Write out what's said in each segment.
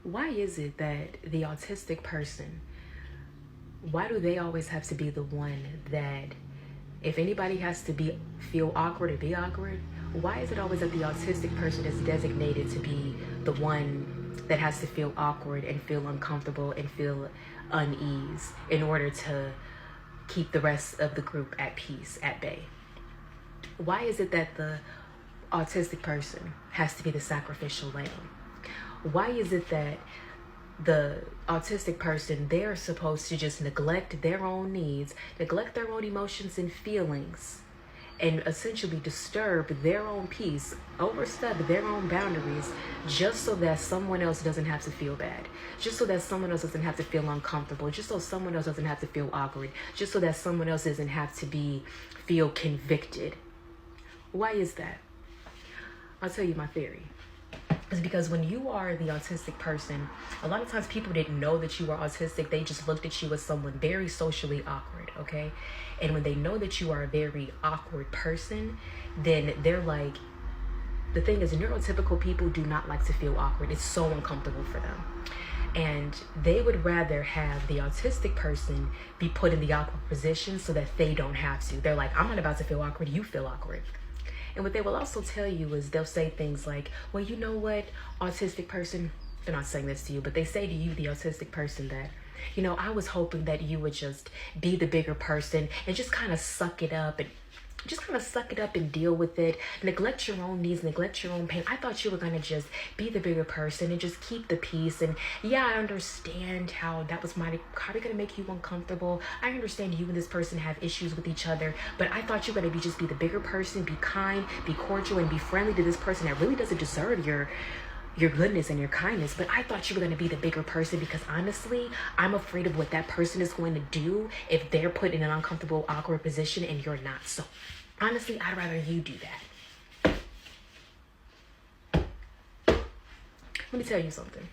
Why is it that the autistic person, why do they always have to be the one that, if anybody has to feel awkward or be awkward, why is it always that the autistic person is designated to be the one that has to feel awkward and feel uncomfortable and feel unease in order to keep the rest of the group at peace, at bay? Why is it that the autistic person has to be the sacrificial lamb? Why is it that the autistic person, they're supposed to just neglect their own needs, neglect their own emotions and feelings, and essentially disturb their own peace, overstep their own boundaries, just so that someone else doesn't have to feel bad, just so that someone else doesn't have to feel uncomfortable, just so someone else doesn't have to feel awkward, just so that someone else doesn't have to feel convicted? Why is that? I'll tell you my theory. It's because when you are the autistic person, a lot of times people didn't know that you were autistic. They just looked at you as someone very socially awkward, okay? And when they know that you are a very awkward person, then they're like, the thing is, neurotypical people do not like to feel awkward. It's so uncomfortable for them. And they would rather have the autistic person be put in the awkward position so that they don't have to. They're like, I'm not about to feel awkward, you feel awkward. And what they will also tell you is they'll say things like, well, you know what, autistic person, they're not saying this to you, but they say to you, the autistic person, that, you know, I was hoping that you would just be the bigger person and just kind of suck it up and deal with it. Neglect your own needs, neglect your own pain. I thought you were going to just be the bigger person and just keep the peace. And yeah, I understand how that was probably going to make you uncomfortable. I understand you and this person have issues with each other, but I thought you were going to just be the bigger person, be kind, be cordial, and be friendly to this person that really doesn't deserve your goodness and your kindness. But I thought you were going to be the bigger person, because honestly, I'm afraid of what that person is going to do if they're put in an uncomfortable, awkward position and you're not. So honestly, I'd rather you do that. Let me tell you something.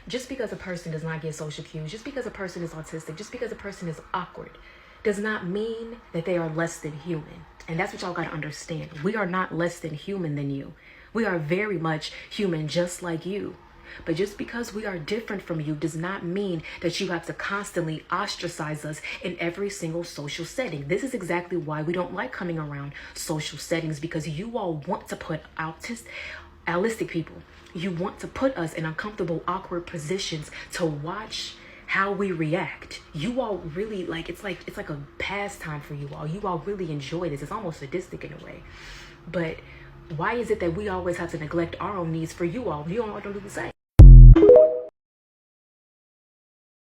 Just because a person does not get social cues, just because a person is autistic, just because a person is awkward, does not mean that they are less than human. And that's what y'all got to understand. We are not less than human than you. We are very much human, just like you. But just because we are different from you does not mean that you have to constantly ostracize us in every single social setting. This is exactly why we don't like coming around social settings, because you all want to put autistic people, you want to put us in uncomfortable, awkward positions to watch how we react. You all really it's like a pastime for you all. You all really enjoy this. It's almost sadistic in a way. But why is it that we always have to neglect our own needs for you all? You all don't do the same.